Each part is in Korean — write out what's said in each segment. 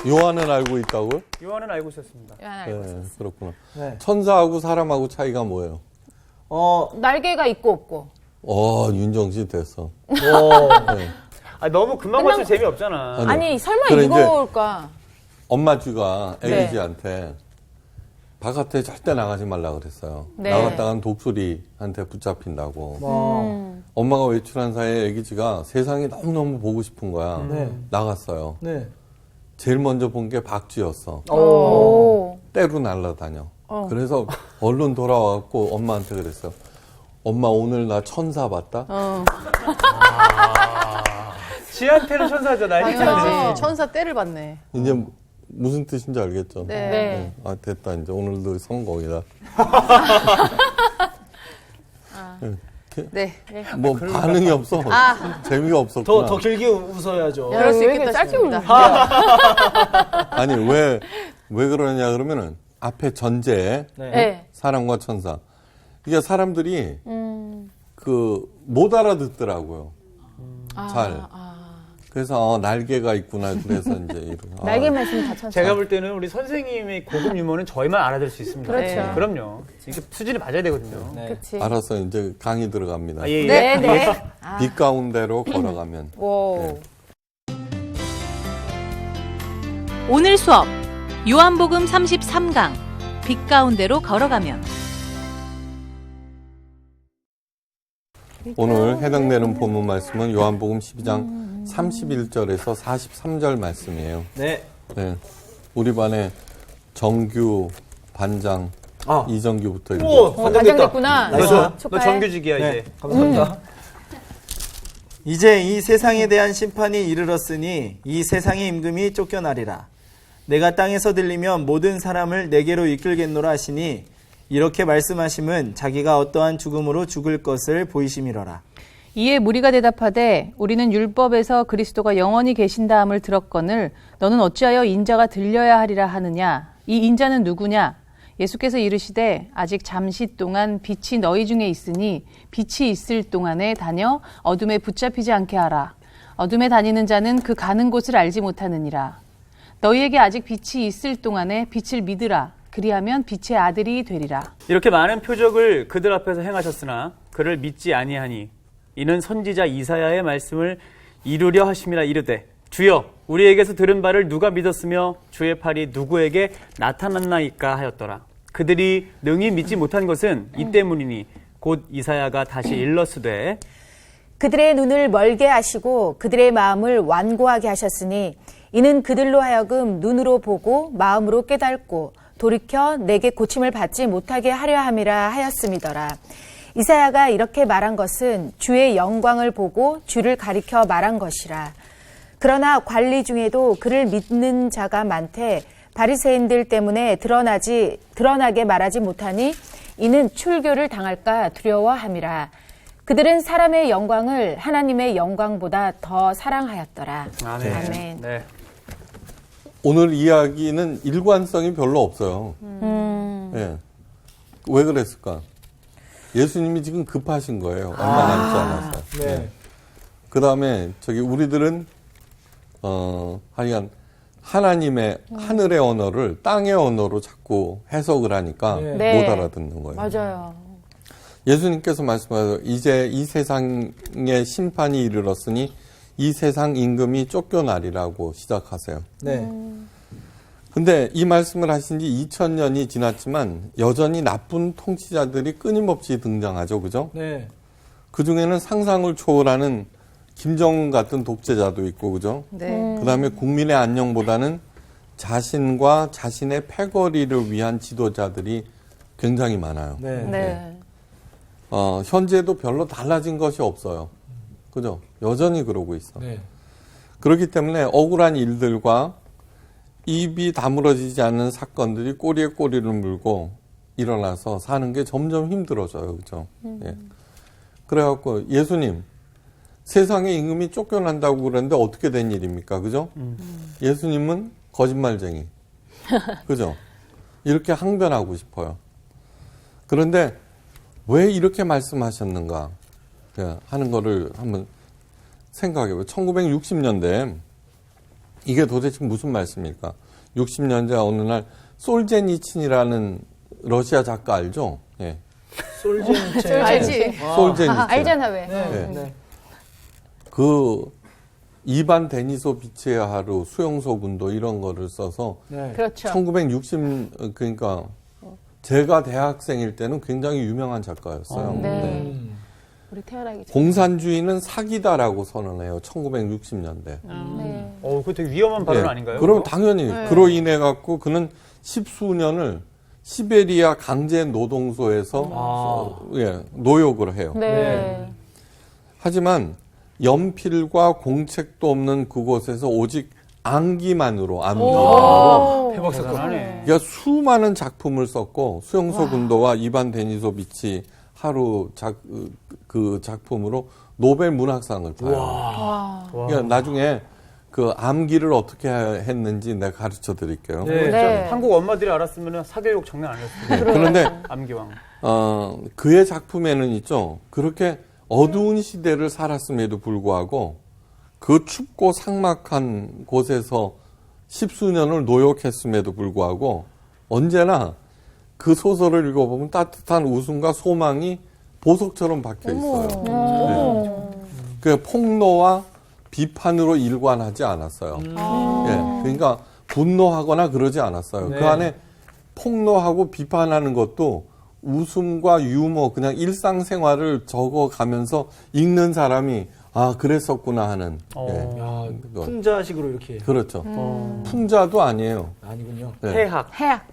요한은 알고 있다고요? 요한은 알고 있었습니다. 요한 알고 있었어요. 그렇구나. 네. 천사하고 사람하고 차이가 뭐예요? 날개가 있고 없고. 윤정씨 됐어. 네. 너무 금방 맞출 재미없잖아. 아니 설마 그래, 이거일까? 엄마 쥐가 네. 애기쥐한테 바깥에 절대 나가지 말라 그랬어요. 네. 나갔다간 독수리한테 붙잡힌다고. 엄마가 외출한 사이에 애기쥐가 세상이 너무너무 보고 싶은 거야. 네. 나갔어요. 네. 제일 먼저 본 게 박쥐였어. 오. 때로 날아다녀. 그래서 얼른 돌아와갖고 엄마한테 그랬어요. 엄마 오늘 나 천사 봤다? 지한테는 천사죠. 나에게 당연하지. 천사 때를 봤네. 이제 무슨 뜻인지 알겠죠? 네. 아, 됐다. 이제 오늘도 성공이다. 네. 뭐 반응이 없어. 재미가 없었구나. 더 길게 웃어야죠. 그럴 수 왜 있겠다 짧게 싶습니다. 아니, 왜 그러냐 그러면은 앞에 전제에 네. 사람과 천사. 이게 사람들이 못 알아듣더라고요. 잘. 그래서 날개가 있구나. 그래서 이제 이런. 날개만 있으면 다 천사. 제가 볼 때는 우리 선생님의 고급 유머는 저희만 알아들 수 있습니다. 그렇죠. 네. 그럼요. 이게 수준이 맞아야 되거든요. 네. 그치. 알았어. 이제 강의 들어갑니다. 예. 네. 빛 가운데로 걸어가면. 오. 오늘 수업 요한복음 33강 빛 가운데로 걸어가면 오늘 해당되는 본문 말씀은 요한복음 12장 31절에서 43절 말씀이에요. 네. 네. 우리 반에 정규 반장 이정규부터 오, 읽어. 반장됐구나. 나이스. 너 정규직이야 네, 이제. 감사합니다. 이제 이 세상에 대한 심판이 이르렀으니 이 세상의 임금이 쫓겨나리라. 내가 땅에서 들리면 모든 사람을 내게로 이끌겠노라 하시니 이렇게 말씀하심은 자기가 어떠한 죽음으로 죽을 것을 보이심이로라. 이에 무리가 대답하되 우리는 율법에서 그리스도가 영원히 계신다함을 들었거늘 너는 어찌하여 인자가 들려야 하리라 하느냐. 이 인자는 누구냐. 예수께서 이르시되 아직 잠시 동안 빛이 너희 중에 있으니 빛이 있을 동안에 다녀 어둠에 붙잡히지 않게 하라. 어둠에 다니는 자는 그 가는 곳을 알지 못하느니라. 너희에게 아직 빛이 있을 동안에 빛을 믿으라. 그리하면 빛의 아들이 되리라. 이렇게 많은 표적을 그들 앞에서 행하셨으나 그를 믿지 아니하니 이는 선지자 이사야의 말씀을 이루려 하심이라 이르되 주여 우리에게서 들은 바를 누가 믿었으며 주의 팔이 누구에게 나타났나이까 하였더라. 그들이 능히 믿지 못한 것은 이 때문이니 곧 이사야가 다시 일렀으되 그들의 눈을 멀게 하시고 그들의 마음을 완고하게 하셨으니 이는 그들로 하여금 눈으로 보고 마음으로 깨닫고 돌이켜 내게 고침을 받지 못하게 하려 함이라 하였음이더라. 이사야가 이렇게 말한 것은 주의 영광을 보고 주를 가리켜 말한 것이라. 그러나 관리 중에도 그를 믿는 자가 많되 바리새인들 때문에 드러나게 말하지 못하니 이는 출교를 당할까 두려워함이라. 그들은 사람의 영광을 하나님의 영광보다 더 사랑하였더라. 아멘. 네. 오늘 이야기는 일관성이 별로 없어요. 예. 왜 그랬을까? 예수님이 지금 급하신 거예요. 얼마 남지 않아서. 네. 예. 그 다음에 우리들은 하여간 하나님의 하늘의 언어를 땅의 언어로 자꾸 해석을 하니까 네. 못 알아듣는 거예요. 맞아요. 예수님께서 말씀하셔서 이제 이 세상의 심판이 이르렀으니 이 세상 임금이 쫓겨나리라고 시작하세요. 네. 근데 이 말씀을 하신 지 2000년이 지났지만 여전히 나쁜 통치자들이 끊임없이 등장하죠. 그죠? 네. 그 중에는 상상을 초월하는 김정은 같은 독재자도 있고, 그죠? 네. 그 다음에 국민의 안녕보다는 자신과 자신의 패거리를 위한 지도자들이 굉장히 많아요. 네. 네. 현재도 별로 달라진 것이 없어요. 그죠? 여전히 그러고 있어. 네. 그렇기 때문에 억울한 일들과 입이 다물어지지 않는 사건들이 꼬리에 꼬리를 물고 일어나서 사는 게 점점 힘들어져요. 그죠? 예. 그래갖고 예수님, 세상의 임금이 쫓겨난다고 그러는데 어떻게 된 일입니까? 그죠? 예수님은 거짓말쟁이. 그죠? 이렇게 항변하고 싶어요. 그런데 왜 이렇게 말씀하셨는가 하는 거를 한번 생각해봐요. 1960년대 이게 도대체 무슨 말씀입니까? 60년대 어느 날 솔제니친이라는 러시아 작가 알죠? 예. 솔제니체. 알지? 솔제니친. 알잖아 왜. 네. 네. 그 이반 데니소비치의 하루, 수용소 군도 이런 거를 써서 네. 그렇죠. 1960 그러니까 제가 대학생일 때는 굉장히 유명한 작가였어요. 네. 우리 태어나기 전. 공산주의는 사기다라고 선언해요. 1960년대. 네. 그거 되게 위험한 발언 아닌가요? 그럼 그거? 당연히 그로 인해 갖고 그는 십수년을 시베리아 강제 노동소에서 노역을 해요. 네. 하지만 연필과 공책도 없는 그곳에서 오직 암기만으로 대박사건하네. 그러니까 수많은 작품을 썼고 수용소 군도와 이반 데니소비치 하루 그 작품으로 노벨 문학상을 타요. 그러니까 나중에 그 암기를 어떻게 했는지 내가 가르쳐 드릴게요. 네. 네. 한국 엄마들이 알았으면 사교육 장난 아니었을 네, 거예요. 그런데 암기왕. 그의 작품에는 있죠. 그렇게 어두운 시대를 살았음에도 불구하고 그 춥고 삭막한 곳에서 십수년을 노역했음에도 불구하고 언제나 그 소설을 읽어보면 따뜻한 웃음과 소망이 보석처럼 박혀 있어요. 네. 그 폭로와 비판으로 일관하지 않았어요. 예, 그러니까 분노하거나 그러지 않았어요. 네. 그 안에 폭로하고 비판하는 것도 웃음과 유머, 그냥 일상생활을 적어가면서 읽는 사람이 아 그랬었구나 하는. 예, 야, 그거. 풍자식으로 이렇게. 그렇죠. 풍자도 아니에요. 아니군요. 네. 해학. 해약.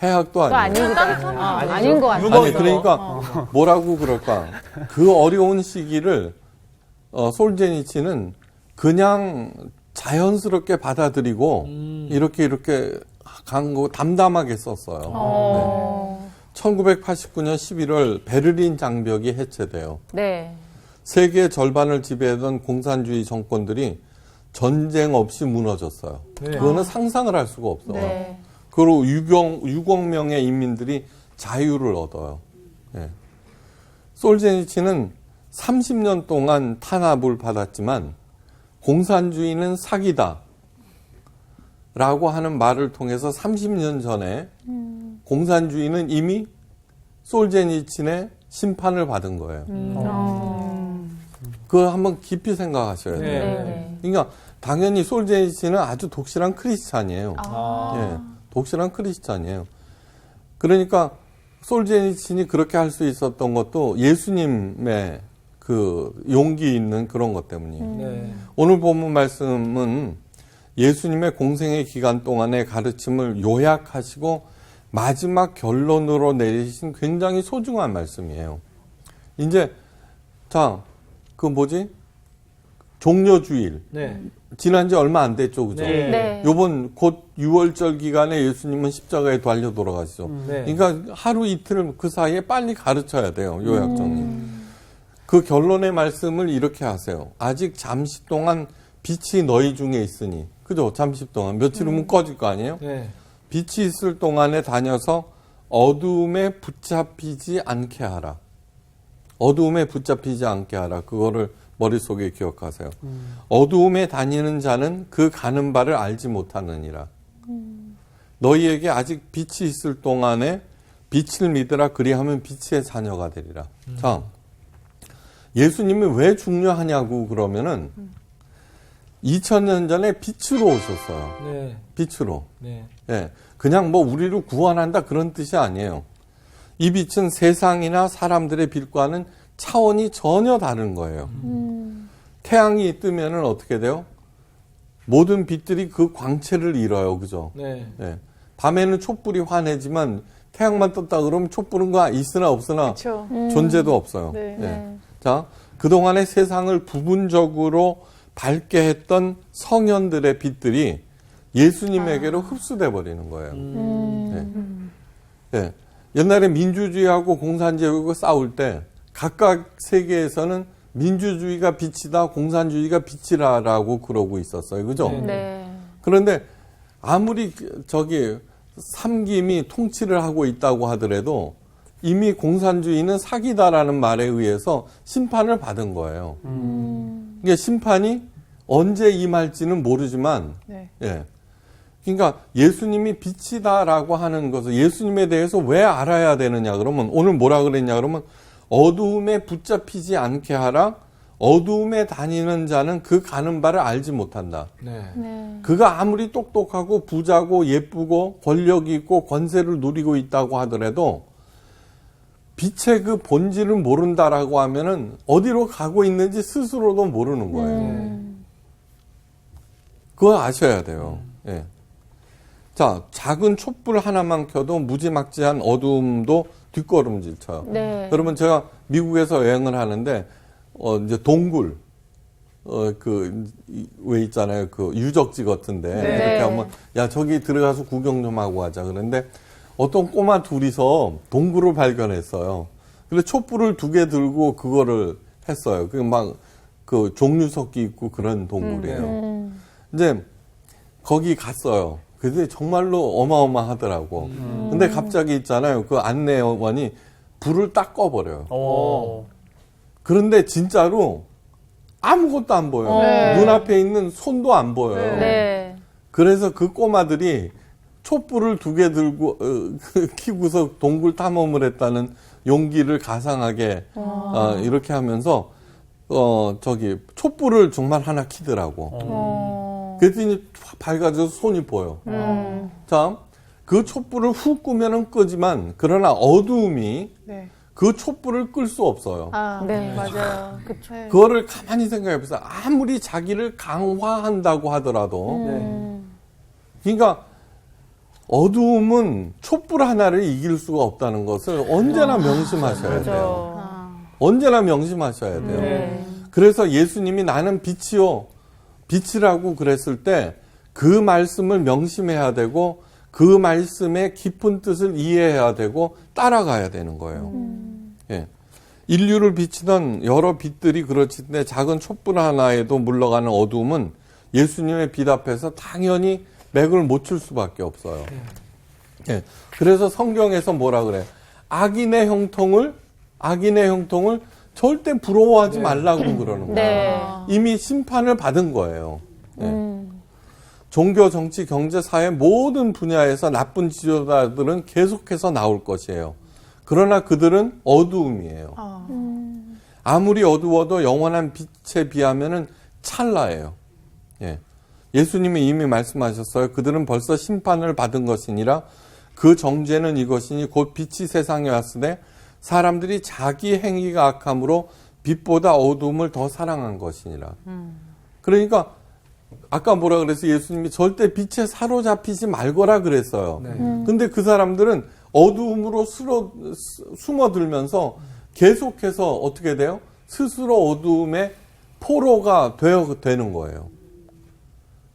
해학도 또 아니에요. 아닌 것 같아. 아니 그러니까 뭐라고 그럴까? 그 어려운 시기를 솔제니치는 그냥 자연스럽게 받아들이고 이렇게 강고 담담하게 썼어요. 네. 1989년 11월 베를린 장벽이 해체돼요. 네. 세계 절반을 지배하던 공산주의 정권들이 전쟁 없이 무너졌어요. 네. 그거는 상상을 할 수가 없어요. 네. 그리고 6억 명의 인민들이 자유를 얻어요. 예. 솔제니치는 30년 동안 탄압을 받았지만 공산주의는 사기다 라고 하는 말을 통해서 30년 전에 공산주의는 이미 솔제니친의 심판을 받은 거예요. 그거 한번 깊이 생각하셔야 돼요. 네. 그러니까 당연히 솔제니친은 아주 독실한 크리스찬이에요. 예, 독실한 크리스찬이에요. 그러니까 솔제니친이 그렇게 할 수 있었던 것도 예수님의 그 용기 있는 그런 것 때문이에요. 네. 오늘 본문 말씀은 예수님의 공생의 기간 동안의 가르침을 요약하시고 마지막 결론으로 내리신 굉장히 소중한 말씀이에요. 이제 그 뭐지? 종려주일. 네. 지난 지 얼마 안 됐죠, 그죠? 네. 네. 요번 곧 6월절 기간에 예수님은 십자가에 달려 돌아가시죠. 네. 그러니까 하루 이틀 그 사이에 빨리 가르쳐야 돼요, 요약 정리. 그 결론의 말씀을 이렇게 하세요. 아직 잠시 동안 빛이 너희 중에 있으니, 그죠? 잠시 동안 며칠 후면 꺼질 거 아니에요? 네. 빛이 있을 동안에 다녀서 어두움에 붙잡히지 않게 하라. 어두움에 붙잡히지 않게 하라. 그거를 머릿속에 기억하세요. 어두움에 다니는 자는 그 가는 바를 알지 못하느니라. 너희에게 아직 빛이 있을 동안에 빛을 믿으라. 그리하면 빛의 자녀가 되리라. 자, 예수님이 왜 중요하냐고 그러면은 2000년 전에 빛으로 오셨어요. 네. 빛으로. 네. 예, 그냥 뭐 우리를 구원한다 그런 뜻이 아니에요. 이 빛은 세상이나 사람들의 빛과는 차원이 전혀 다른 거예요. 태양이 뜨면은 어떻게 돼요? 모든 빛들이 그 광채를 잃어요. 그죠? 네. 예. 밤에는 촛불이 환해지만 태양만 떴다 그러면 촛불은 있으나 없으나 그렇죠. 존재도 없어요. 네. 예. 자, 그동안의 세상을 부분적으로 밝게 했던 성현들의 빛들이 예수님에게로 흡수돼 버리는 거예요. 예. 예. 옛날에 민주주의하고 공산주의하고 싸울 때 각각 세계에서는 민주주의가 빛이다, 공산주의가 빛이라라고 그러고 있었어요. 그죠? 네. 그런데 아무리 삼김이 통치를 하고 있다고 하더라도 이미 공산주의는 사기다라는 말에 의해서 심판을 받은 거예요. 그러니까 심판이 언제 임할지는 모르지만 네. 예. 그러니까 예수님이 빛이다라고 하는 것을 예수님에 대해서 왜 알아야 되느냐 그러면 오늘 뭐라 그랬냐 그러면 어두움에 붙잡히지 않게 하라. 어두움에 다니는 자는 그 가는 바를 알지 못한다. 네. 그가 아무리 똑똑하고 부자고 예쁘고 권력이 있고 권세를 누리고 있다고 하더라도 빛의 그 본질을 모른다라고 하면은 어디로 가고 있는지 스스로도 모르는 거예요. 그거 아셔야 돼요. 예. 자, 작은 촛불 하나만 켜도 무지막지한 어두움도 뒷걸음질 쳐요. 네. 여러분, 제가 미국에서 여행을 하는데, 이제 동굴, 왜 있잖아요. 그 유적지 같은데. 네. 이렇게 하면, 야, 저기 들어가서 구경 좀 하고 하자. 그런데 어떤 꼬마 둘이서 동굴을 발견했어요. 근데 촛불을 2개 들고 그거를 했어요. 그 종류 섞이 있고 그런 동굴이에요. 이제 거기 갔어요. 근데 정말로 어마어마하더라고. 근데 갑자기 있잖아요. 그 안내원이 불을 딱 꺼버려요. 오. 그런데 진짜로 아무것도 안 보여요. 네. 눈앞에 있는 손도 안 보여요. 네. 그래서 그 꼬마들이 촛불을 2개 들고 키고서 동굴 탐험을 했다는 용기를 가상하게 이렇게 하면서 촛불을 정말 하나 키더라고. 그랬더니 밝아져서 손이 보여. 자, 그 촛불을 훅 끄면은 끄지만 그러나 어두움이 네. 그 촛불을 끌 수 없어요. 아, 네. 맞아요. 그쵸. 그거를 가만히 생각해 보세요. 아무리 자기를 강화한다고 하더라도 그러니까 어두움은 촛불 하나를 이길 수가 없다는 것을 언제나 명심하셔야 돼요. 언제나 명심하셔야 돼요. 네. 그래서 예수님이 나는 빛이요. 빛이라고 그랬을 때 그 말씀을 명심해야 되고 그 말씀의 깊은 뜻을 이해해야 되고 따라가야 되는 거예요. 예. 인류를 비치던 여러 빛들이 그렇는데 작은 촛불 하나에도 물러가는 어두움은 예수님의 빛 앞에서 당연히 맥을 못 출 수밖에 없어요. 예. 그래서 성경에서 뭐라 그래? 악인의 형통을 절대 부러워하지 말라고 그러는 거예요. 네. 이미 심판을 받은 거예요. 예. 종교, 정치, 경제, 사회 모든 분야에서 나쁜 지도자들은 계속해서 나올 것이에요. 그러나 그들은 어두움이에요. 아무리 어두워도 영원한 빛에 비하면은 찰나예요. 예. 예수님이 이미 말씀하셨어요. 그들은 벌써 심판을 받은 것이니라 그 정죄는 이것이니 곧 빛이 세상에 왔으되 사람들이 자기 행위가 악함으로 빛보다 어두움을 더 사랑한 것이니라. 그러니까 아까 뭐라 그래서 예수님이 절대 빛에 사로잡히지 말거라 그랬어요. 근데 그 사람들은 어두움으로 숨어들면서 계속해서 어떻게 돼요? 스스로 어두움의 포로가 되는 거예요.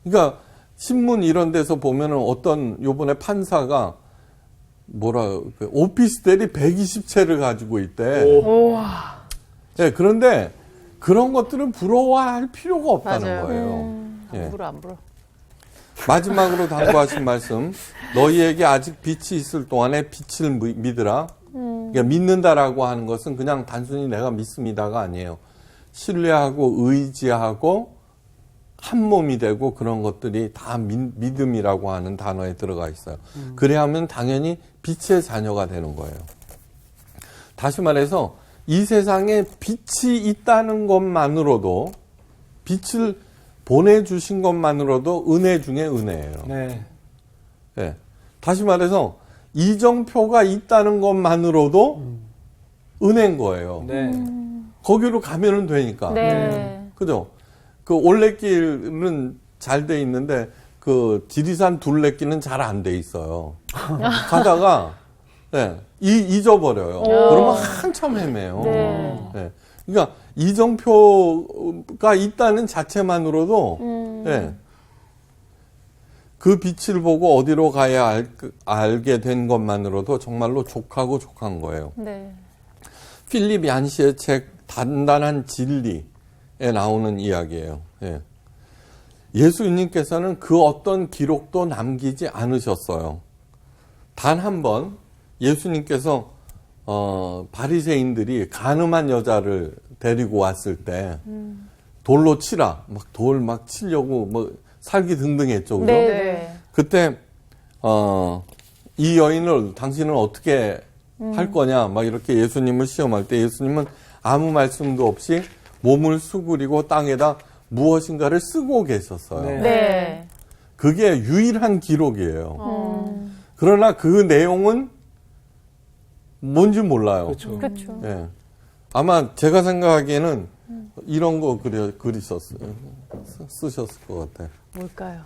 그러니까 신문 이런 데서 보면은 어떤 요번에 판사가 오피스텔이 120채를 가지고 있대. 네, 그런데 그런 것들은 부러워할 필요가 없다는 맞아요. 거예요. 예. 안 불어, 안 불어. 마지막으로 당부하신 말씀, 너희에게 아직 빛이 있을 동안에 빛을 믿으라. 그러니까 믿는다라고 하는 것은 그냥 단순히 내가 믿습니다가 아니에요. 신뢰하고 의지하고 한 몸이 되고 그런 것들이 다 믿음이라고 하는 단어에 들어가 있어요. 그래야 하면 당연히 빛의 자녀가 되는 거예요. 다시 말해서 이 세상에 빛이 있다는 것만으로도 빛을 보내주신 것만으로도 은혜 중에 은혜예요. 네. 네. 다시 말해서 이정표가 있다는 것만으로도 은혜인 거예요. 네. 거기로 가면은 되니까. 네. 그죠? 그 올레길은 잘 돼 있는데 그 지리산 둘레길은 잘 안 돼 있어요. 가다가 네, 잊어버려요. 그러면 한참 헤매요. 네. 네. 그러니까 이정표가 있다는 자체만으로도 네, 그 빛을 보고 어디로 가야 알게 된 것만으로도 정말로 족하고 족한 거예요. 네. 필립 얀시의 책 단단한 진리에 나오는 이야기예요. 예. 예수님께서는 그 어떤 기록도 남기지 않으셨어요. 단 한 번 예수님께서 바리새인들이 간음한 여자를 데리고 왔을 때 돌로 치라. 막 돌 막 치려고 뭐 살기 등등 했죠. 그죠? 네. 그때 이 여인을 당신은 어떻게 할 거냐 막 이렇게 예수님을 시험할 때 예수님은 아무 말씀도 없이 몸을 수그리고 땅에다 무엇인가를 쓰고 계셨어요. 네. 네. 그게 유일한 기록이에요. 그러나 그 내용은 뭔지 몰라요. 그렇죠. 그렇죠. 예. 아마 제가 생각하기에는 이런 거 쓰셨을 것 같아요. 뭘까요?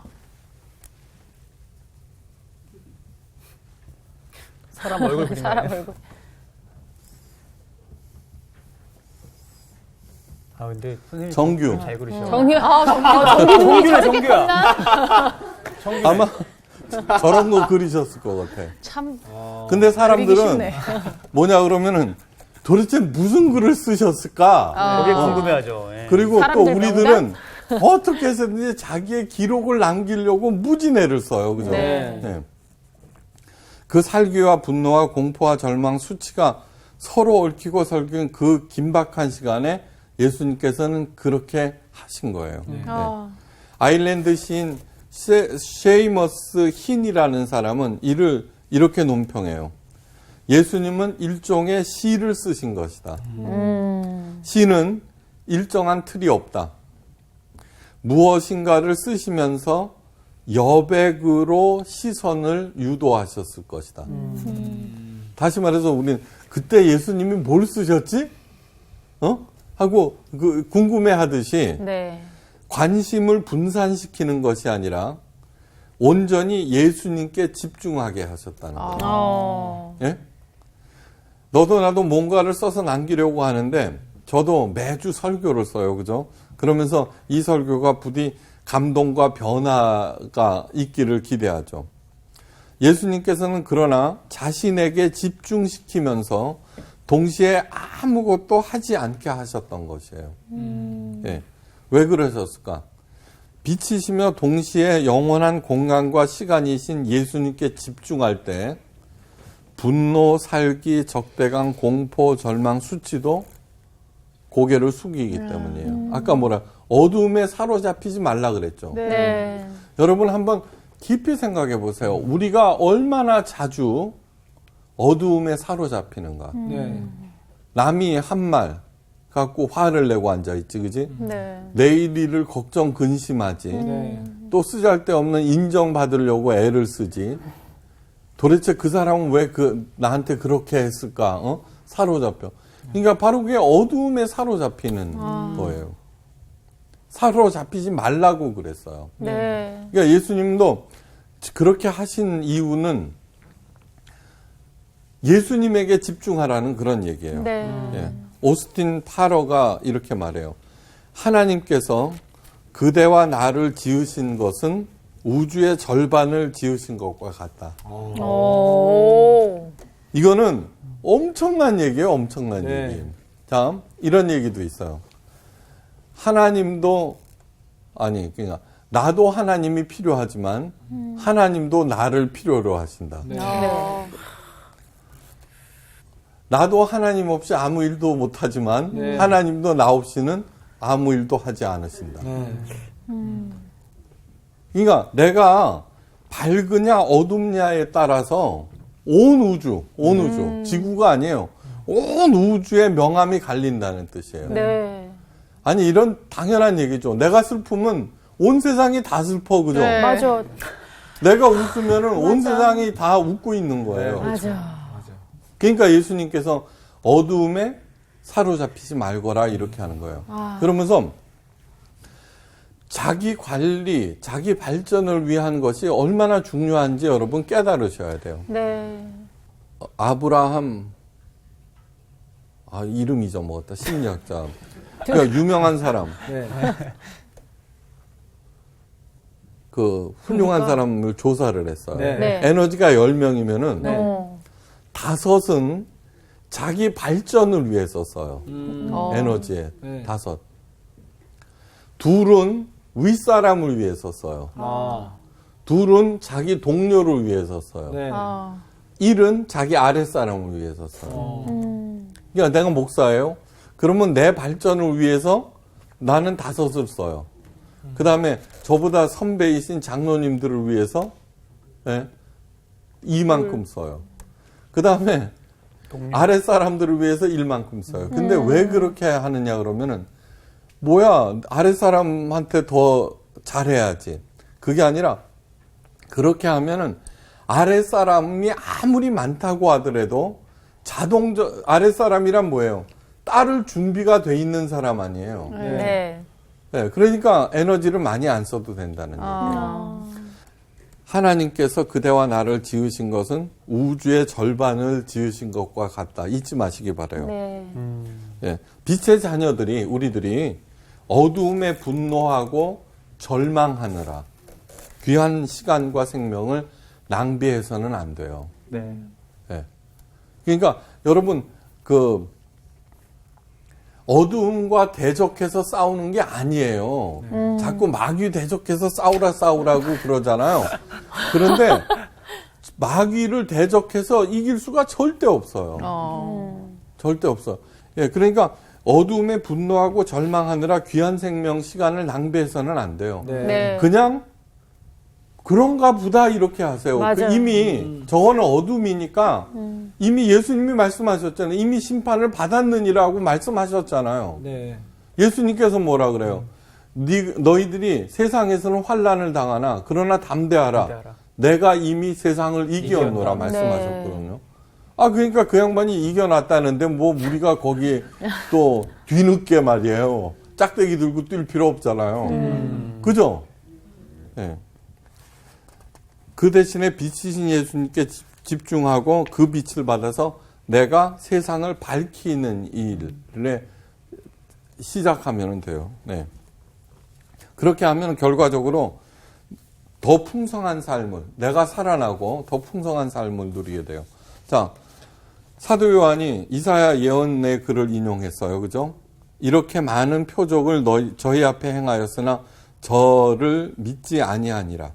사람 얼굴 그린 사람 거예요. 얼굴. 아 근데 선생님 정규. 잘 그리셔. 정규, 정규야 정규야. 아마 저런 거 그리셨을 것 같아. 참 근데 그리기 사람들은 쉽네. 뭐냐 그러면은 도대체 무슨 글을 쓰셨을까? 그게 궁금해하죠. 예. 그리고 또 사람들 우리들은 어떻게 해서든지 자기의 기록을 남기려고 무진애를 써요. 그죠? 네. 네. 그 살기와 분노와 공포와 절망, 수치가 서로 얽히고 설킨 그 긴박한 시간에 예수님께서는 그렇게 하신 거예요. 네. 아일랜드 시인 쉐이머스 힌이라는 사람은 이를 이렇게 논평해요. 예수님은 일종의 시를 쓰신 것이다. 시는 일정한 틀이 없다. 무엇인가를 쓰시면서 여백으로 시선을 유도하셨을 것이다. 다시 말해서 우리는 그때 예수님이 뭘 쓰셨지? 하고 궁금해하듯이 네. 관심을 분산시키는 것이 아니라 온전히 예수님께 집중하게 하셨다는 거예요. 예? 너도 나도 뭔가를 써서 남기려고 하는데 저도 매주 설교를 써요. 그죠? 그러면서 이 설교가 부디 감동과 변화가 있기를 기대하죠. 예수님께서는 그러나 자신에게 집중시키면서 동시에 아무것도 하지 않게 하셨던 것이에요. 예. 왜 그러셨을까? 빛이시며 동시에 영원한 공간과 시간이신 예수님께 집중할 때 분노, 살기, 적대감, 공포, 절망, 수치도 고개를 숙이기 때문이에요. 아까 어두움에 사로잡히지 말라 그랬죠. 네. 여러분 한번 깊이 생각해 보세요. 우리가 얼마나 자주 어두움에 사로잡히는가. 네. 남이 한 말 갖고 화를 내고 앉아있지, 그지? 네. 내일 일을 걱정 근심하지. 네. 또 쓰잘데없는 인정받으려고 애를 쓰지. 도대체 그 사람은 왜 나한테 그렇게 했을까? 사로잡혀. 그러니까 바로 그게 어두움에 사로잡히는 거예요. 사로잡히지 말라고 그랬어요. 네. 그러니까 예수님도 그렇게 하신 이유는 예수님에게 집중하라는 그런 얘기예요. 네. 예. 오스틴 파러가 이렇게 말해요. 하나님께서 그대와 나를 지으신 것은 우주의 절반을 지으신 것과 같다. 오. 이거는 엄청난 얘기예요. 엄청난 네. 얘기. 자, 이런 얘기도 있어요. 하나님도 그러니까 나도 하나님이 필요하지만 하나님도 나를 필요로 하신다. 네. 나도 하나님 없이 아무 일도 못하지만 네. 하나님도 나 없이는 아무 일도 하지 않으신다. 네. 그러니까 내가 밝으냐 어둡냐에 따라서 온 우주, 지구가 아니에요. 온 우주의 명암이 갈린다는 뜻이에요. 네. 아니 이런 당연한 얘기죠. 내가 슬프면 온 세상이 다 슬퍼, 그죠? 네. 맞아. 내가 웃으면은 온 세상이 다 웃고 있는 거예요. 맞아. 그러니까 예수님께서 어두움에 사로잡히지 말거라 이렇게 하는 거예요. 그러면서 자기 관리, 자기 발전을 위한 것이 얼마나 중요한지 여러분 깨달으셔야 돼요. 네. 아브라함, 이름 잊어먹었다. 심리학자. 그러니까 유명한 사람. 네. 그 훌륭한 사람을 조사를 했어요. 네. 네. 에너지가 10명이면은 네. 5은 자기 발전을 위해 썼어요. 에너지에 네. 5. 2은 윗사람을 위해 썼어요. 아. 2은 자기 동료를 위해 썼어요. 네. 1은 자기 아랫사람을 위해 썼어요. 그러니까 내가 목사예요. 그러면 내 발전을 위해서 나는 5을 써요. 그 다음에 저보다 선배이신 장로님들을 위해서 예, 이만큼 써요. 그 다음에 아랫 사람들을 위해서 1만큼 써요. 근데 왜 그렇게 하느냐 그러면은 뭐야 아랫 사람한테 더 잘해야지. 그게 아니라 그렇게 하면은 아랫 사람이 아무리 많다고 하더라도 자동적 아랫 사람이란 뭐예요? 따를 준비가 돼 있는 사람 아니에요. 네. 네, 그러니까 에너지를 많이 안 써도 된다는 얘기예요. 하나님께서 그대와 나를 지으신 것은 우주의 절반을 지으신 것과 같다. 잊지 마시기 바라요. 네. 예, 빛의 자녀들이 우리들이 어두움에 분노하고 절망하느라 귀한 시간과 생명을 낭비해서는 안 돼요. 네. 예. 그러니까 여러분 그 어두움과 대적해서 싸우는 게 아니에요. 자꾸 마귀 대적해서 싸우라고 그러잖아요. 그런데 마귀를 대적해서 이길 수가 절대 없어요. 절대 없어. 예, 그러니까 어두움에 분노하고 절망하느라 귀한 생명 시간을 낭비해서는 안 돼요. 네. 그냥 그런가 보다 이렇게 하세요. 맞아요. 이미 저거는 어둠이니까 이미 예수님이 말씀하셨잖아요. 이미 심판을 받았느니라고 말씀하셨잖아요. 네. 예수님께서 뭐라 그래요? 너희들이 세상에서는 환난을 당하나 그러나 담대하라. 내가 이미 세상을 이기었노라 말씀하셨거든요. 아 그러니까 그 양반이 이겨놨다는데 뭐 우리가 거기에 또 뒤늦게 말이에요. 짝대기 들고 뛸 필요 없잖아요. 그죠? 네. 그 대신에 빛이신 예수님께 집중하고 그 빛을 받아서 내가 세상을 밝히는 일에 시작하면 돼요. 네. 그렇게 하면 결과적으로 더 풍성한 삶을, 내가 살아나고 더 풍성한 삶을 누리게 돼요. 자, 사도 요한이 이사야 예언의 글을 인용했어요. 그죠? 이렇게 많은 표적을 저희 앞에 행하였으나 저를 믿지 아니하니라.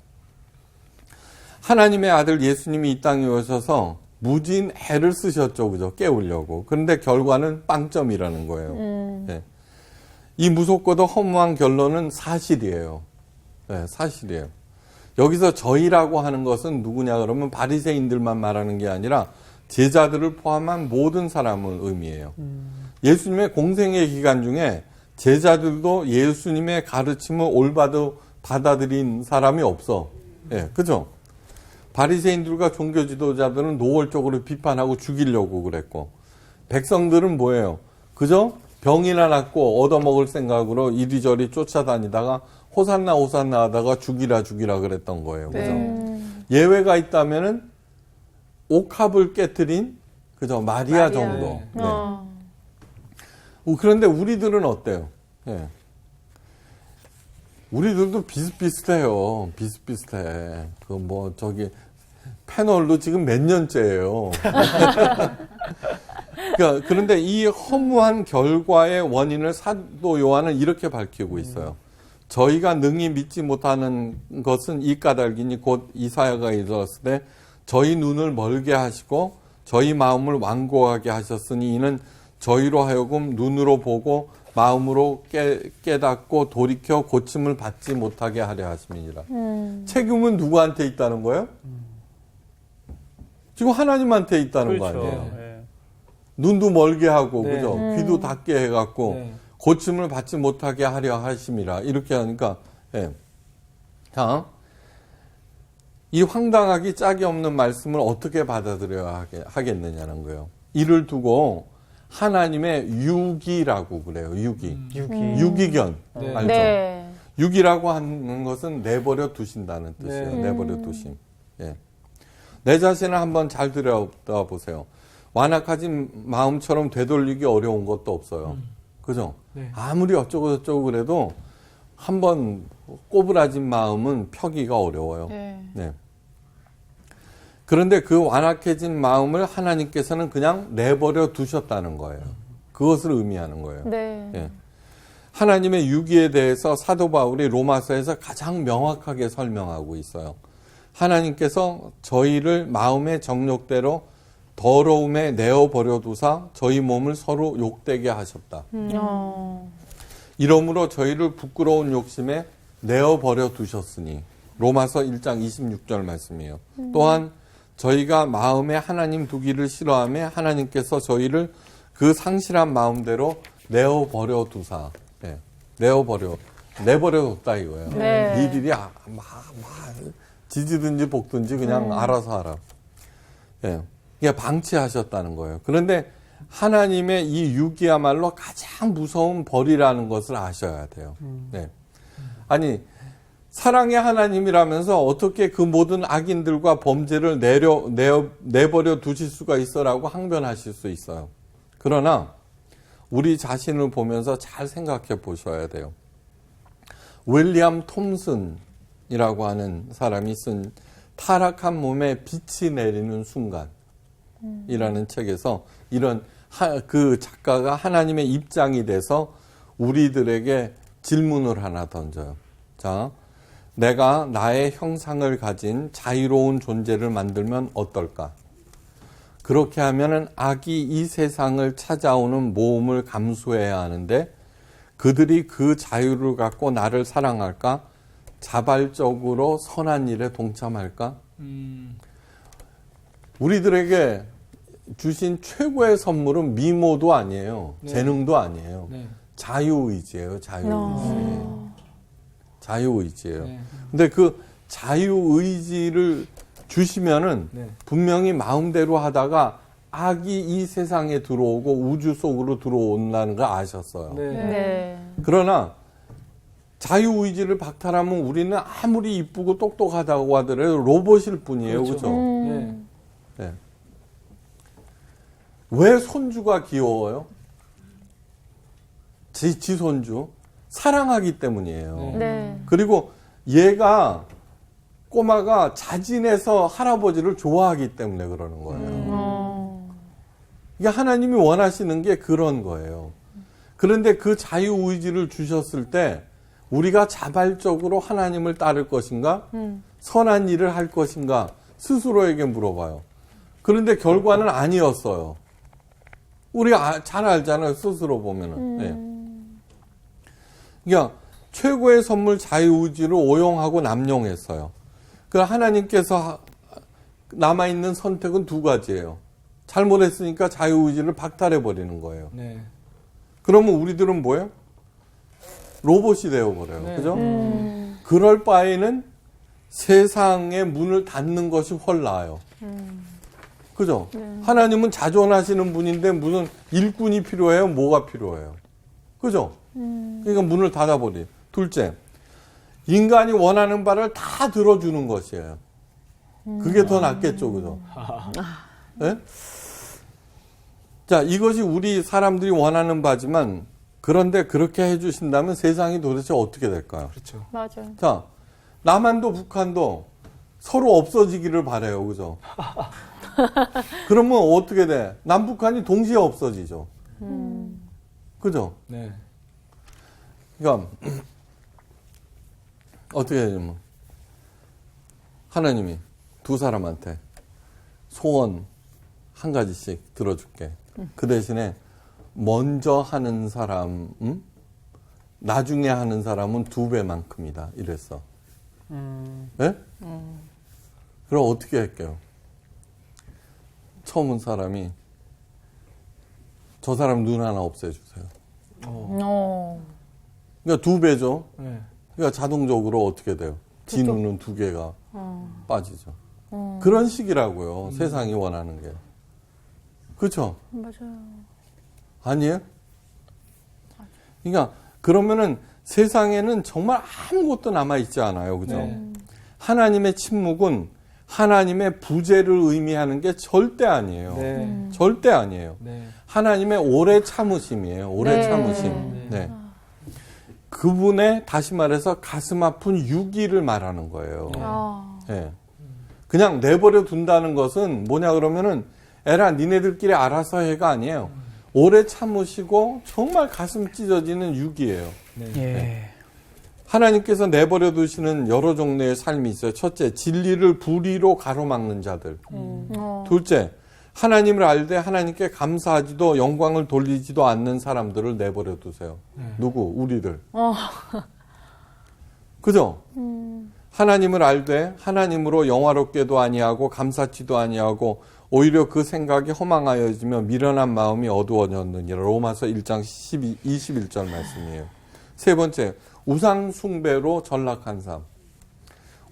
하나님의 아들 예수님이 이 땅에 오셔서 무진 애를 쓰셨죠. 그죠? 깨우려고. 그런데 결과는 빵점이라는 거예요. 네. 이 무섭고도 허무한 결론은 사실이에요. 네, 사실이에요. 여기서 저희라고 하는 것은 누구냐 그러면 바리새인들만 말하는 게 아니라 제자들을 포함한 모든 사람을 의미해요. 예수님의 공생의 기간 중에 제자들도 예수님의 가르침을 올바로 받아들인 사람이 없어. 예, 그죠? 바리새인들과 종교 지도자들은 노골적으로 비판하고 죽이려고 그랬고, 백성들은 뭐예요? 그죠? 병이나 낫고 얻어먹을 생각으로 이리저리 쫓아다니다가 호산나 호산나 하다가 죽이라 그랬던 거예요. 그죠? 예외가 있다면은 옥합을 깨트린 그죠? 마리아 정도. 네. 그런데 우리들은 어때요? 예. 우리들도 비슷비슷해요. 비슷비슷해. 그 뭐 저기 패널도 지금 몇 년째예요. 그러니까 그런데 이 허무한 결과의 원인을 사도 요한은 이렇게 밝히고 있어요. 저희가 능히 믿지 못하는 것은 이 까닭이니 곧 이사야가 이르렀을 때 저희 눈을 멀게 하시고 저희 마음을 완고하게 하셨으니 이는 저희로 하여금 눈으로 보고 마음으로 깨닫고 돌이켜 고침을 받지 못하게 하려 하심이니라. 책임은 누구한테 있다는 거예요? 지금 하나님한테 있다는 거 아니에요? 네. 눈도 멀게 하고, 네. 그죠? 귀도 닫게 해갖고, 네. 고침을 받지 못하게 하려 하심이라. 이렇게 하니까, 예. 자, 이 황당하기 짝이 없는 말씀을 어떻게 받아들여야 하겠느냐는 거예요. 이를 두고 하나님의 유기라고 그래요. 유기견. 네. 알죠? 네. 유기라고 하는 것은 내버려 두신다는 뜻이에요. 네. 내버려 두심. 예. 내 자신을 한번 잘 들여다보세요. 완악하진 마음처럼 되돌리기 어려운 것도 없어요. 그죠? 네. 아무리 어쩌고 저쩌고 그래도 한번 꼬부라진 마음은 펴기가 어려워요. 네. 그런데 그 완악해진 마음을 하나님께서는 그냥 내버려 두셨다는 거예요. 그것을 의미하는 거예요. 네. 예. 하나님의 유기에 대해서 사도 바울이 로마서에서 가장 명확하게 설명하고 있어요. 하나님께서 저희를 마음의 정욕대로 더러움에 내어버려 두사 저희 몸을 서로 욕되게 하셨다. 이러므로 저희를 부끄러운 욕심에 내어버려 두셨으니 로마서 1장 26절 말씀이에요. 또한 저희가 마음에 하나님 두기를 싫어하며 하나님께서 저희를 그 상실한 마음대로 내어버려 두사. 네. 내버려 뒀다 이거예요. 네. 니들이 지지든지 볶든지 그냥 알아서 하라. 예. 이게 방치하셨다는 거예요. 그런데 하나님의 이 육이야말로 가장 무서운 벌이라는 것을 아셔야 돼요. 네. 아니, 사랑의 하나님이라면서 어떻게 그 모든 악인들과 범죄를 내버려 두실 수가 있어라고 항변하실 수 있어요. 그러나 우리 자신을 보면서 잘 생각해 보셔야 돼요. 윌리엄 톰슨이라고 하는 사람이 쓴 타락한 몸에 빛이 내리는 순간이라는 책에서 이런 그 작가가 하나님의 입장이 돼서 우리들에게 질문을 하나 던져요. 자, 내가 나의 형상을 가진 자유로운 존재를 만들면 어떨까? 그렇게 하면은 악이 이 세상을 찾아오는 모험을 감수해야 하는데 그들이 그 자유를 갖고 나를 사랑할까? 자발적으로 선한 일에 동참할까? 우리들에게 주신 최고의 선물은 미모도 아니에요. 네. 재능도 아니에요. 네. 자유의지예요. 자유의지. 자유의지예요. 네. 근데 그 자유의지를 주시면은 네. 분명히 마음대로 하다가 악이 이 세상에 들어오고 우주 속으로 들어온다는 걸 아셨어요. 네. 네. 그러나 자유의지를 박탈하면 우리는 아무리 이쁘고 똑똑하다고 하더라도 로봇일 뿐이에요. 그렇죠. 그죠? 네. 네. 왜 손주가 귀여워요? 지 손주. 사랑하기 때문이에요. 네. 네. 그리고 얘가 꼬마가 자진해서 할아버지를 좋아하기 때문에 그러는 거예요. 이게 하나님이 원하시는 게 그런 거예요. 그런데 그 자유의지를 주셨을 때 우리가 자발적으로 하나님을 따를 것인가? 선한 일을 할 것인가? 스스로에게 물어봐요. 그런데 결과는 아니었어요. 우리가 잘 알잖아요. 스스로 보면은. 네. 그러니까 최고의 선물 자유의지를 오용하고 남용했어요. 그 하나님께서 남아있는 선택은 두 가지예요. 잘못했으니까 자유의지를 박탈해버리는 거예요. 네. 그러면 우리들은 뭐예요? 로봇이 되어버려요. 네. 그죠? 그럴 바에는 세상의 문을 닫는 것이 훨 나아요. 그죠? 하나님은 자존하시는 분인데 무슨 일꾼이 필요해요? 뭐가 필요해요? 그죠? 그러니까 문을 닫아버려요. 둘째, 인간이 원하는 바를 다 들어주는 것이에요. 그게 더 낫겠죠, 그죠? 네? 자, 이것이 우리 사람들이 원하는 바지만, 그런데 그렇게 해주신다면 세상이 도대체 어떻게 될까요? 그렇죠. 맞아요. 자, 남한도 북한도 서로 없어지기를 바래요, 그죠? 그러면 어떻게 돼? 남북한이 동시에 없어지죠. 그죠? 네. 그러니까 어떻게 되냐면 하나님이 두 사람한테 소원 한 가지씩 들어줄게. 그 대신에 먼저 하는 사람, 나중에 하는 사람은 2배만큼이다. 이랬어. 네? 그럼 어떻게 할게요? 처음 온 사람이 저 사람 눈 하나 없애주세요. 그러니까 2배죠. 네. 그러니까 자동적으로 어떻게 돼요? 지 눈은 2개가 빠지죠. 그런 식이라고요. 세상이 원하는 게. 그렇죠? 맞아요. 아니에요? 그러니까 그러면은 세상에는 정말 아무것도 남아있지 않아요. 그죠? 네. 하나님의 침묵은 하나님의 부재를 의미하는 게 절대 아니에요. 네. 절대 아니에요. 네. 하나님의 오래 참으심이에요. 오래 네. 참으심. 네. 그분의 다시 말해서 가슴 아픈 유기를 말하는 거예요. 네. 그냥 내버려 둔다는 것은 뭐냐 그러면은 에라 니네들끼리 알아서 해가 아니에요. 오래 참으시고 정말 가슴 찢어지는 유기예요. 예. 하나님께서 내버려 두시는 여러 종류의 삶이 있어요. 첫째, 진리를 불의로 가로막는 자들. 둘째, 하나님을 알되 하나님께 감사하지도 영광을 돌리지도 않는 사람들을 내버려 두세요. 누구? 우리들. 그죠? 하나님을 알되 하나님으로 영화롭게도 아니하고 감사치도 아니하고 오히려 그 생각이 허망하여지며 미련한 마음이 어두워졌느니라. 로마서 1장 21절 말씀이에요. 세 번째, 우상 숭배로 전락한 삶.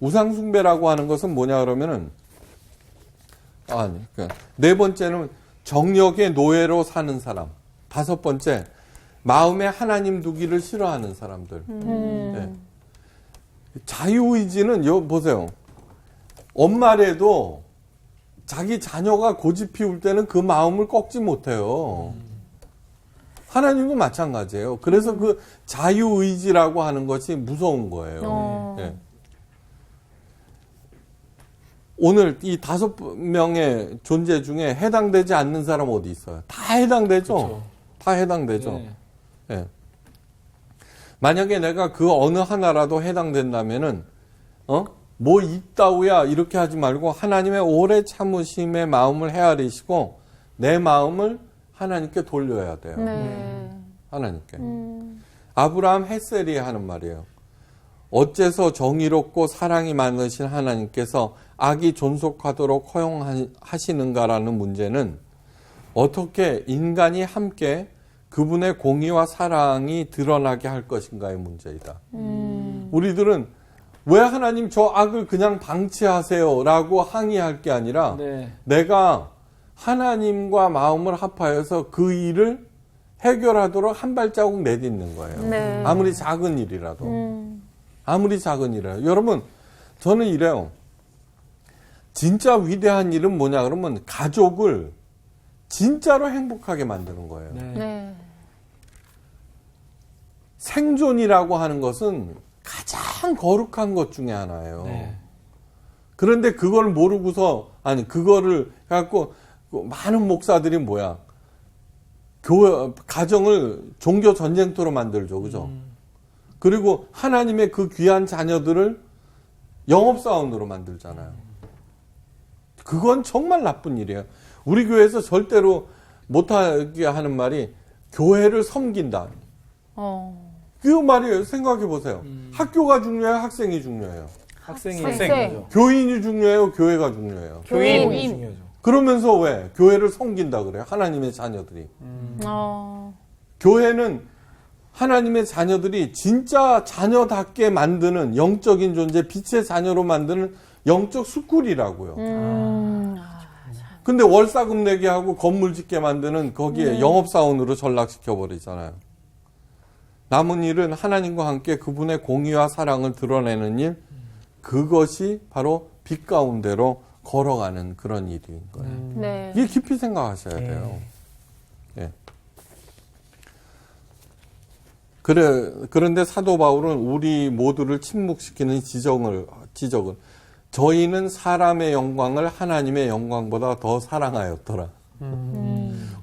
우상 숭배라고 하는 것은 뭐냐 그러면은 네 번째는 정욕의 노예로 사는 사람. 다섯 번째, 마음에 하나님 두기를 싫어하는 사람들. 네. 자유의지는 보세요. 엄마래도 자기 자녀가 고집 피울 때는 그 마음을 꺾지 못해요. 하나님도 마찬가지예요. 그래서 그 자유의지라고 하는 것이 무서운 거예요. 네. 오늘 이 5명의 존재 중에 해당되지 않는 사람 어디 있어요? 다 해당되죠? 그렇죠. 다 해당되죠? 네. 네. 만약에 내가 그 어느 하나라도 해당된다면은, 뭐 있다우야 이렇게 하지 말고 하나님의 오래 참으심의 마음을 헤아리시고 내 마음을 하나님께 돌려야 돼요. 네. 하나님께. 아브라함 헷셀이 하는 말이에요. 어째서 정의롭고 사랑이 많으신 하나님께서 악이 존속하도록 허용하시는가라는 문제는 어떻게 인간이 함께 그분의 공의와 사랑이 드러나게 할 것인가의 문제이다. 우리들은 왜 하나님 저 악을 그냥 방치하세요 라고 항의할 게 아니라 네. 내가 하나님과 마음을 합하여서 그 일을 해결하도록 한 발자국 내딛는 거예요. 네. 아무리 작은 일이라도. 아무리 작은 일이라도. 여러분, 저는 이래요. 진짜 위대한 일은 뭐냐 그러면 가족을 진짜로 행복하게 만드는 거예요. 네. 네. 생존이라고 하는 것은 가장 거룩한 것 중에 하나예요. 네. 그런데 그걸 모르고서, 그거를 갖고 많은 목사들이 뭐야. 가정을 종교 전쟁터로 만들죠. 그죠? 그리고 하나님의 그 귀한 자녀들을 영업사원으로 만들잖아요. 그건 정말 나쁜 일이에요. 우리 교회에서 절대로 못하게 하는 말이 교회를 섬긴다. 그 말이에요. 생각해 보세요. 학교가 중요해요? 학생이 중요해요? 학생이 학생. 중요하죠. 교인이 중요해요? 교회가 중요해요? 교인. 중요하죠. 그러면서 왜 교회를 섬긴다 그래요? 하나님의 자녀들이. 교회는 하나님의 자녀들이 진짜 자녀답게 만드는 영적인 존재, 빛의 자녀로 만드는 영적 스쿨이라고요. 근데 월사금 내게 하고 건물 짓게 만드는 거기에 영업사원으로 전락시켜 버리잖아요. 남은 일은 하나님과 함께 그분의 공의와 사랑을 드러내는 일, 그것이 바로 빛 가운데로 걸어가는 그런 일인 거예요. 네. 이게 깊이 생각하셔야 돼요. 예. 그런데 사도 바울은 우리 모두를 침묵시키는 지적을 저희는 사람의 영광을 하나님의 영광보다 더 사랑하였더라.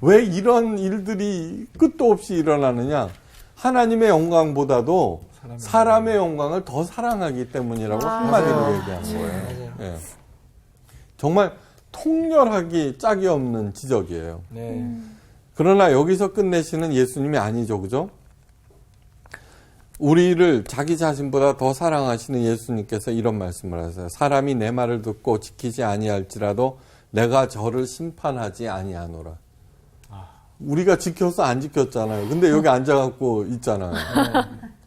왜 이런 일들이 끝도 없이 일어나느냐? 하나님의 영광보다도 사람의 영광을 더 사랑하기 때문이라고 한마디로 얘기하는 거예요. 예. 정말 통렬하기 짝이 없는 지적이에요. 네. 그러나 여기서 끝내시는 예수님이 아니죠. 그죠? 우리를 자기 자신보다 더 사랑하시는 예수님께서 이런 말씀을 하세요. 사람이 내 말을 듣고 지키지 아니할지라도 내가 저를 심판하지 아니하노라. 우리가 지켜서 안 지켰잖아요. 근데 여기 앉아갖고 있잖아요.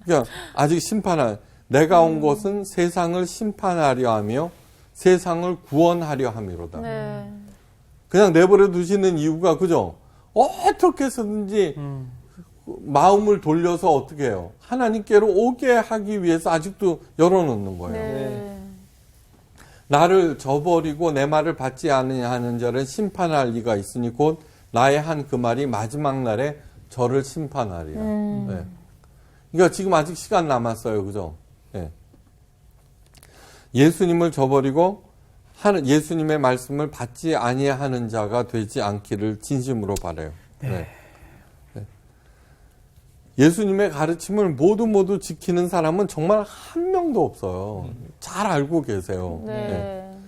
그러니까 아직 내가 온 것은 세상을 심판하려 하며 세상을 구원하려 함이로다. 네. 그냥 내버려 두시는 이유가 그죠? 어떻게 해서든지 마음을 돌려서 어떻게 해요? 하나님께로 오게 하기 위해서 아직도 열어놓는 거예요. 네. 나를 저버리고 내 말을 받지 않으하는 자를 심판할 리가 있으니 곧 나의 한 그 말이 마지막 날에 저를 심판하리라. 네. 그러니까 지금 아직 시간 남았어요. 그죠? 네. 예수님을 저버리고 예수님의 말씀을 받지 아니하는 자가 되지 않기를 진심으로 바라요. 네. 네. 예수님의 가르침을 모두 지키는 사람은 정말 한 명도 없어요. 잘 알고 계세요. 네.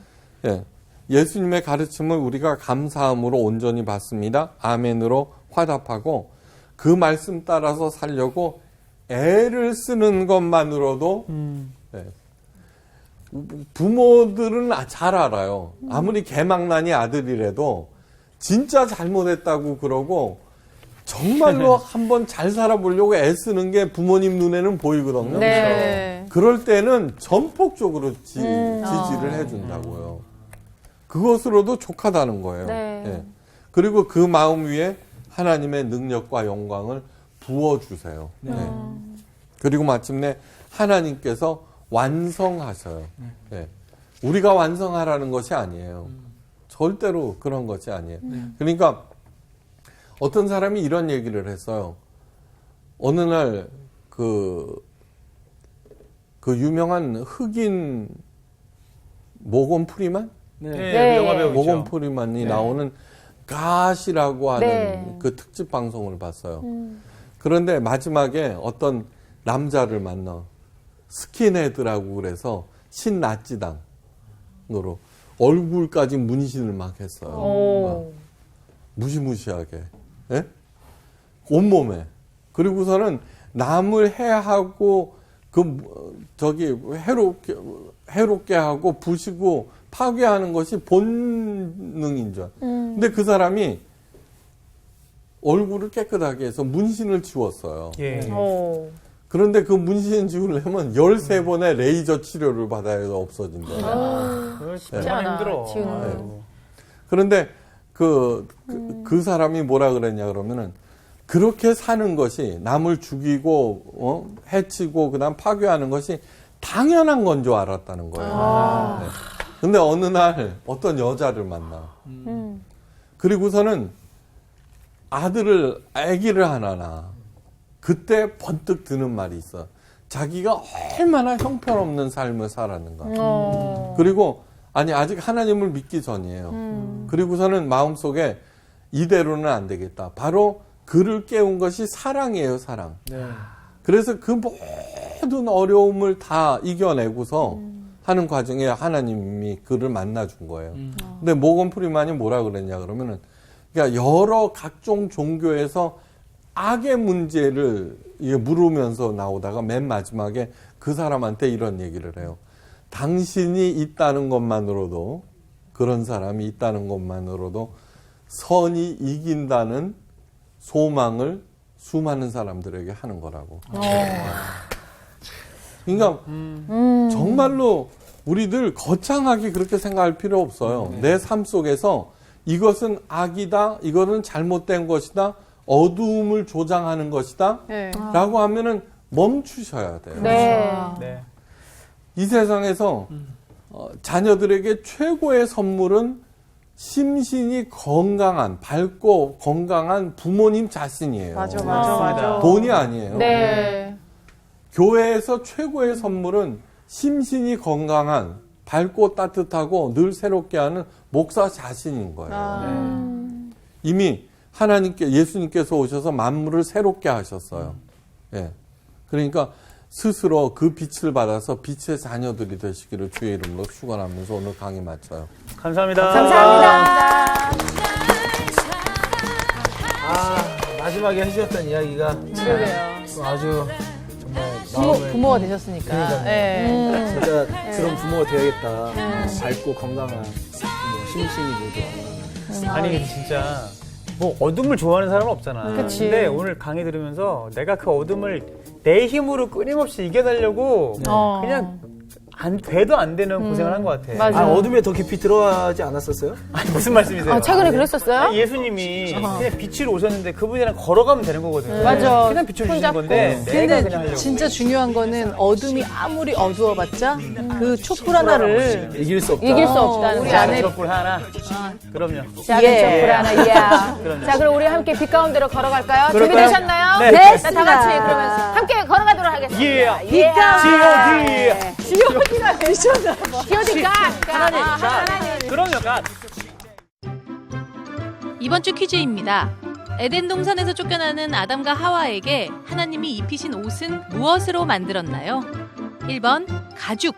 네. 예수님의 가르침을 우리가 감사함으로 온전히 받습니다. 아멘으로 화답하고 그 말씀 따라서 살려고 애를 쓰는 것만으로도 네. 부모들은 잘 알아요. 아무리 개망난이 아들이라도 진짜 잘못했다고 그러고 정말로 한번 잘 살아보려고 애쓰는 게 부모님 눈에는 보이거든요. 네. 그럴 때는 전폭적으로 지지를 해준다고요. 그것으로도 족하다는 거예요. 네. 예. 그리고 그 마음 위에 하나님의 능력과 영광을 부어주세요. 예. 그리고 마침내 하나님께서 완성하셔요. 예. 우리가 완성하라는 것이 아니에요. 절대로 그런 것이 아니에요. 그러니까 어떤 사람이 이런 얘기를 했어요. 어느 날 그 유명한 흑인 모건 프리만? 네. 영화 배우 모건 있죠. 프리만이 나오는 갓이라고 하는 네. 그 특집 방송을 봤어요. 그런데 마지막에 어떤 남자를 만나 스킨헤드라고 그래서 신나치당으로 얼굴까지 문신을 막 했어요. 오. 무시무시하게. 예? 온몸에. 그리고서는 남을 해하고 해롭게 하고 부시고 파괴하는 것이 본능인 줄. 근데 그 사람이 얼굴을 깨끗하게 해서 문신을 지웠어요. 예. 오. 그런데 그 문신 지우려면 13번의 레이저 치료를 받아야 없어진대요. 그걸 쉽지 얼마나 않아, 힘들어. 지우는 거. 아이고. 그런데 그 사람이 뭐라 그랬냐 그러면은 그렇게 사는 것이 남을 죽이고 해치고 그다음 파괴하는 것이 당연한 건 줄 알았다는 거예요. 네. 근데 어느 날 어떤 여자를 만나. 그리고서는 아기를 하나 낳아. 그때 번뜩 드는 말이 있어. 자기가 얼마나 형편없는 삶을 살았는가. 그리고 아직 하나님을 믿기 전이에요. 그리고서는 마음속에 이대로는 안 되겠다. 바로 그를 깨운 것이 사랑이에요, 사랑. 그래서 그 모든 어려움을 다 이겨내고서 하는 과정에 하나님이 그를 만나준 거예요. 근데 모건 프리만이 뭐라 그랬냐 그러면은, 그러니까 여러 각종 종교에서 악의 문제를 물으면서 나오다가 맨 마지막에 그 사람한테 이런 얘기를 해요. 당신이 있다는 것만으로도, 그런 사람이 있다는 것만으로도 선이 이긴다는 소망을 수많은 사람들에게 하는 거라고. 그러니까 정말로 우리들 거창하게 그렇게 생각할 필요 없어요. 내 삶 속에서 이것은 악이다, 이거는 잘못된 것이다, 어두움을 조장하는 것이다 네. 라고 하면은 멈추셔야 돼요. 네. 네. 이 세상에서 자녀들에게 최고의 선물은 심신이 건강한, 밝고 건강한 부모님 자신이에요. 맞아. 돈이 아니에요. 네. 교회에서 최고의 선물은 심신이 건강한, 밝고 따뜻하고 늘 새롭게 하는 목사 자신인 거예요. 이미 예수님께서 오셔서 만물을 새롭게 하셨어요. 예. 그러니까 스스로 그 빛을 받아서 빛의 자녀들이 되시기를 주의 이름으로 축원하면서 오늘 강의 마쳐요. 감사합니다. 감사합니다. 마지막에 해주셨던 이야기가 아주 정말 부모가 되셨으니까. 네. 진짜 그런 부모가 되어야겠다. 밝고 건강한 심신이 모두. 아니 진짜 뭐 어둠을 좋아하는 사람은 없잖아. 그치. 근데 오늘 강의 들으면서 내가 그 어둠을 내 힘으로 끊임없이 이겨내려고 그냥 돼도 안 되는 고생을 한 것 같아. 맞아. 어둠에 더 깊이 들어가지 않았었어요? 아니 무슨 말씀이세요? 최근에 그랬었어요? 아니, 예수님이 그냥 빛으로 오셨는데 그분이랑 걸어가면 되는 거거든요. 맞아. 그냥 빛을 주신 손잡고. 건데 내가 그냥 근데 하려고. 진짜 중요한 거는 어둠이 아무리 어두워봤자 그 촛불 하나를 이길 수 없다. 이길 수 없다는 우리 거. 안에 촛불 하나. 그럼요. 작은 예. 촛불 하나, 이야. 그럼요. 자, 그럼 우리 함께 빛 가운데로 걸어갈까요? 그럴까요? 준비되셨나요? 네. 자, 다 같이 그러면서 함께 걸어가도록 하겠습니다. 예. 빛 G.O.D. G.O.D가 되셨나 봐. G.O.D. 하나님, 하나님. 그럼요, 갓. 이번 주 퀴즈입니다. 에덴 동산에서 쫓겨나는 아담과 하와에게 하나님이 입히신 옷은 무엇으로 만들었나요? 1번 가죽,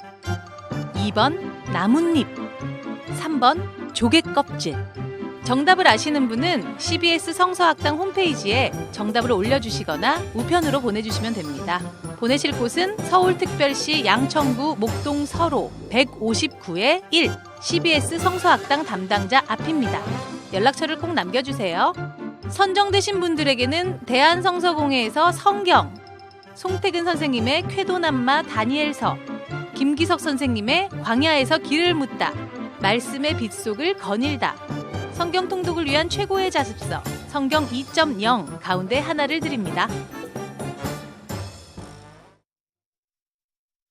2번 나뭇잎, 3번 조개 껍질. 정답을 아시는 분은 CBS 성서학당 홈페이지에 정답을 올려주시거나 우편으로 보내주시면 됩니다. 보내실 곳은 서울특별시 양천구 목동 서로 159-1 CBS 성서학당 담당자 앞입니다. 연락처를 꼭 남겨주세요. 선정되신 분들에게는 대한성서공회에서 성경, 송태근 선생님의 쾌도남마 다니엘서, 김기석 선생님의 광야에서 길을 묻다, 말씀의 빗속을 거닐다, 성경 통독을 위한 최고의 자습서 성경 2.0 가운데 하나를 드립니다.